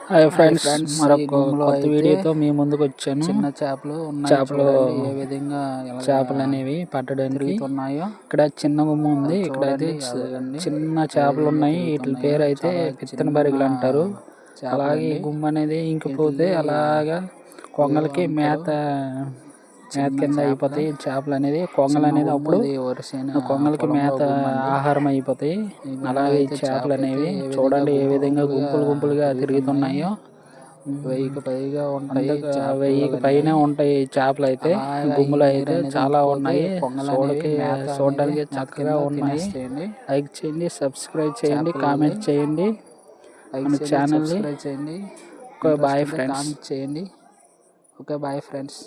Hi friends, మరొక కొత్త వీడియోతో మీ ముందుకు వచ్చాను. చిన్న చేపలు ఏ విధంగా చేపలు అనేవి పట్టడానికి ఉన్నాయో. ఇక్కడ చిన్న గుమ్మ ఉంది. ఇక్కడ అయితే చిన్న చేపలు ఉన్నాయి. వీటి పేరు అయితే పిత్తన బరిగలు అంటారు. అలాగే గుమ్మ అనేది ఇంకిపోతే అలాగా కొంగలకి మేత కింద అయిపోతాయి. చేపలు అనేది కొంగలు అనేది అప్పుడు కొంగలకి మేత ఆహారం అయిపోతాయి. అలాగే చేపలు అనేవి చూడండి ఏ విధంగా గుంపులుగా తిరుగుతున్నాయో. 1000కి పైగా ఉంటాయి. 1000కి పైన ఉంటాయి చేపలు అయితే. గుమ్ములు అయితే చాలా ఉన్నాయి. చూడడానికి చక్కగా ఉన్నాయి. లైక్ చేయండి, సబ్స్క్రైబ్ చేయండి, కామెంట్ చేయండి. మన ఛానల్ని. చేయండి. Bye friends. చేయండి. Okay, bye friends.